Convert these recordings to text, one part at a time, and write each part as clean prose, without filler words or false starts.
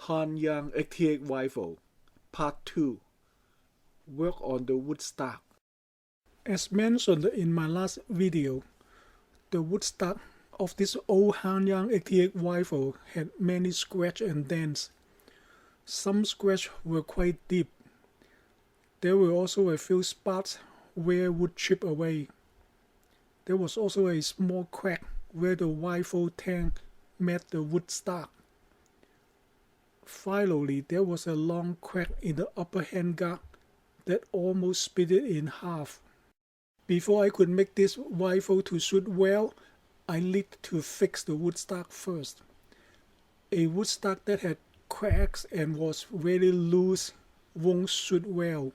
Hanyang 88 Rifle Part 2 Work on the wood stock. As mentioned in my last video, the wood stock of this old Hanyang 88 rifle had many scratches and dents. Some scratches were quite deep. There were also a few spots where wood chipped away. There was also a small crack where the rifle tank met the wood stock. Finally, there was a long crack in the upper handguard that almost split it in half. Before I could make this rifle to shoot well, I needed to fix the wood stock first. A wood stock that had cracks and was very loose won't shoot well.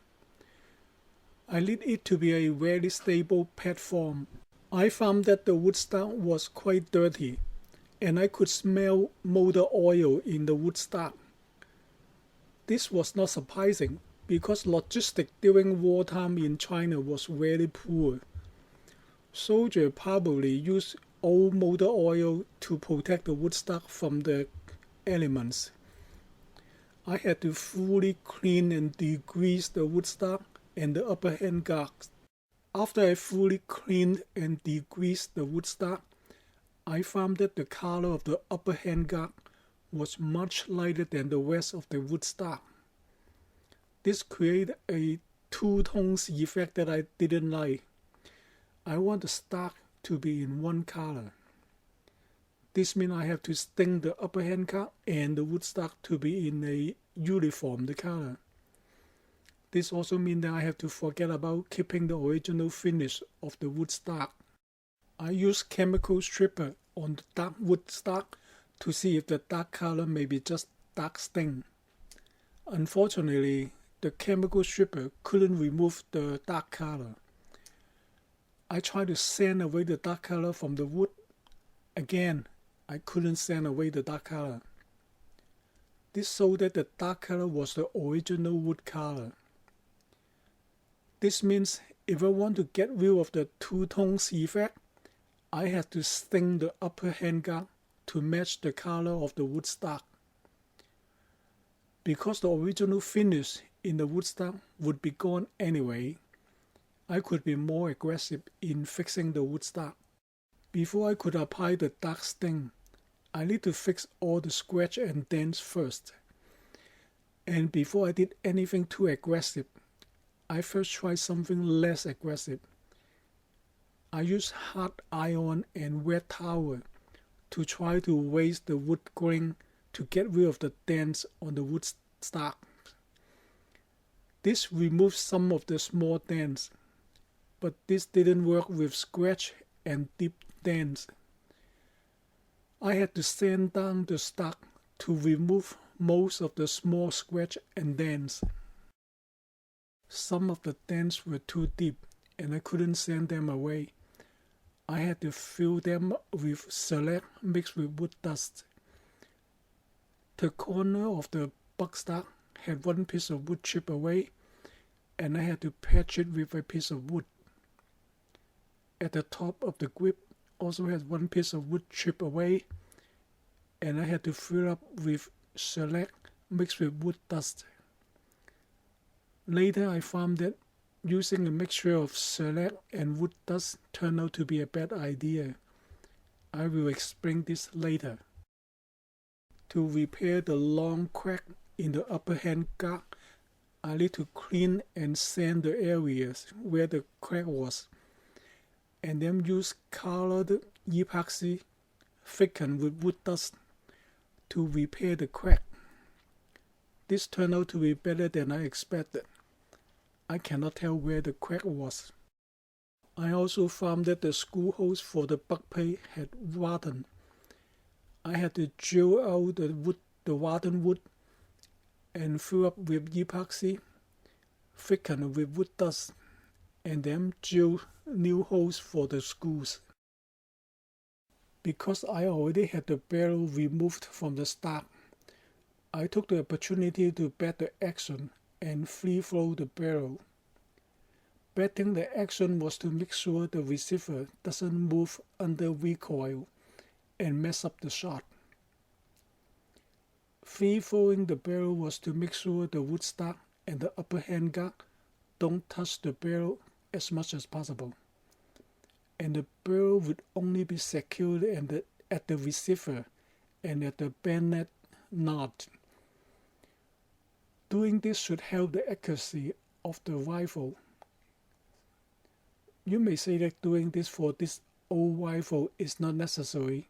I need it to be a very stable platform. I found that the wood stock was quite dirty, and I could smell motor oil in the wood stock. This was not surprising, because logistics during wartime in China was very poor. Soldiers probably used old motor oil to protect the wood stock from the elements. I had to fully clean and degrease the wood stock and the upper handguard. After I fully cleaned and degreased the wood stock, I found that the color of the upper handguard was much lighter than the rest of the wood stock. This created a two-tones effect that I didn't like. I want the stock to be in one color. This means I have to stain the upper handguard and the wood stock to be in a uniform color. This also means that I have to forget about keeping the original finish of the wood stock. I use chemical stripper on the dark wood stock to see if the dark color may be just dark stain. Unfortunately, the chemical stripper couldn't remove the dark color. I tried to sand away the dark color from the wood. Again, I couldn't sand away the dark color. This showed that the dark color was the original wood color. This means if I want to get rid of the two-tones effect, I have to stain the upper handguard to match the color of the wood stock. Because the original finish in the wood stock would be gone anyway, I could be more aggressive in fixing the wood stock. Before I could apply the dark stain, I need to fix all the scratch and dents first. And before I did anything too aggressive, I first tried something less aggressive. I used hot iron and wet towel to try to raise the wood grain to get rid of the dents on the wood stock. This removed some of the small dents, but this didn't work with scratch and deep dents. I had to sand down the stock to remove most of the small scratch and dents. Some of the dents were too deep and I couldn't sand them away. I had to fill them with shellac mixed with wood dust. The corner of the buttstock had one piece of wood chipped away, and I had to patch it with a piece of wood. At the top of the grip also had one piece of wood chipped away, and I had to fill up with shellac mixed with wood dust. Later I found that using a mixture of shellac and wood dust turned out to be a bad idea. I will explain this later. To repair the long crack in the upper handguard, I need to clean and sand the areas where the crack was, and then use colored epoxy thickened with wood dust to repair the crack. This turned out to be better than I expected. I cannot tell where the crack was. I also found that the screw holes for the butt plate had rotten. I had to drill out the rotten wood and fill up with epoxy, thicken with wood dust, and then drill new holes for the screws. Because I already had the barrel removed from the stock, I took the opportunity to bet the action and free flow the barrel. Betting the action was to make sure the receiver doesn't move under recoil and mess up the shot. Free-throwing the barrel was to make sure the wood stock and the upper handguard don't touch the barrel as much as possible, and the barrel would only be secured at the receiver and at the bayonet notch. Doing this should help the accuracy of the rifle. You may say that doing this for this old rifle is not necessary,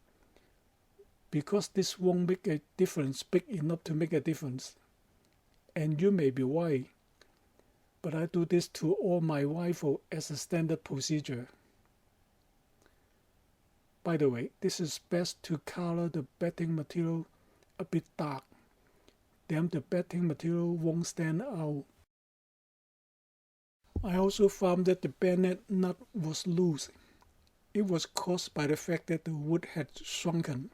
because this won't make a difference big enough to make a difference. And you may be right, but I do this to all my rifle as a standard procedure. By the way, this is best to color the bedding material a bit dark, then the bedding material won't stand out. I also found that the bayonet nut was loose. It was caused by the fact that the wood had shrunken.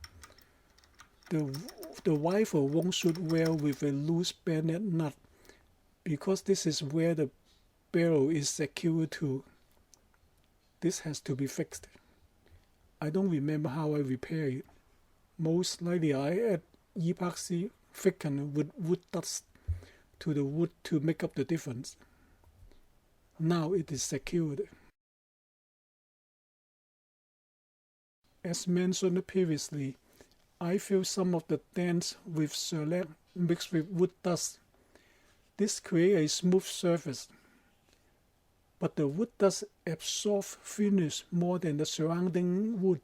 The rifle won't shoot well with a loose bayonet nut, because this is where the barrel is secured to. This has to be fixed. I don't remember how I repaired it. Most likely I add epoxy thickened with wood dust to the wood to make up the difference. Now it is secured. As mentioned previously, I fill some of the dents with shellac mixed with wood dust. This creates a smooth surface, but the wood dust absorbs finish more than the surrounding wood.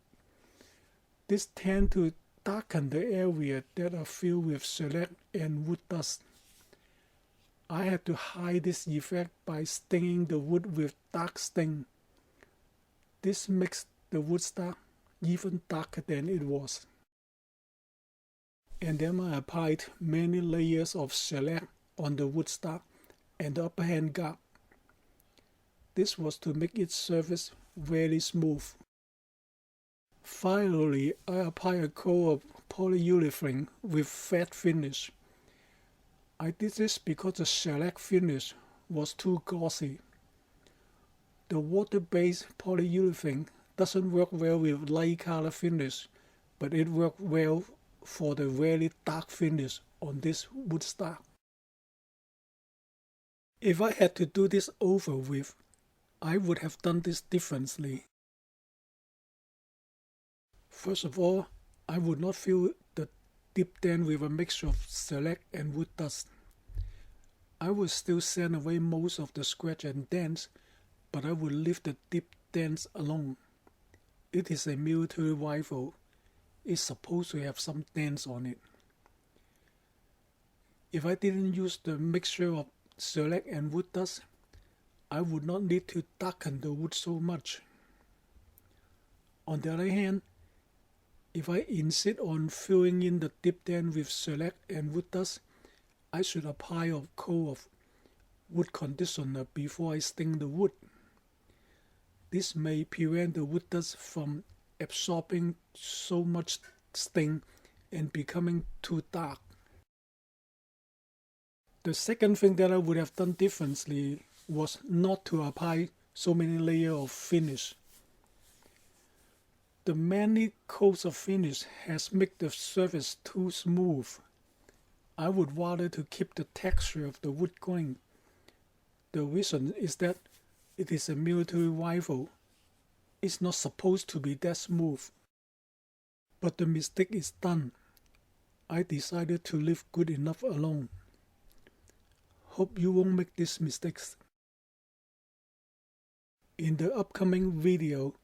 This tends to darken the area that are filled with shellac and wood dust. I had to hide this effect by staining the wood with dark stain. This makes the wood stock even darker than it was. And then I applied many layers of shellac on the wood stock and the upper handguard. This was to make its surface very smooth. Finally, I applied a coat of polyurethane with fat finish. I did this because the shellac finish was too glossy. The water-based polyurethane doesn't work well with light color finish, but it worked well for the very dark finish on this wood stock. If I had to do this over with, I would have done this differently. First of all, I would not fill the deep dent with a mixture of shellac and wood dust. I would still sand away most of the scratch and dents, but I would leave the deep dents alone. It is a military rifle. It's supposed to have some dents on it. If I didn't use the mixture of shellac and wood dust, I would not need to darken the wood so much. On the other hand, if I insist on filling in the deep dent with shellac and wood dust, I should apply a coat of wood conditioner before I stain the wood. This may prevent the wood dust from absorbing so much stain and becoming too dark. The second thing that I would have done differently was not to apply so many layers of finish. The many coats of finish has made the surface too smooth. I would rather to keep the texture of the wood grain. The reason is that it is a military rifle. It's not supposed to be that smooth. But the mistake is done. I decided to leave good enough alone. Hope you won't make these mistakes. In the upcoming video,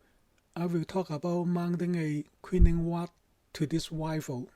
I will talk about mounting a cleaning rod to this rifle.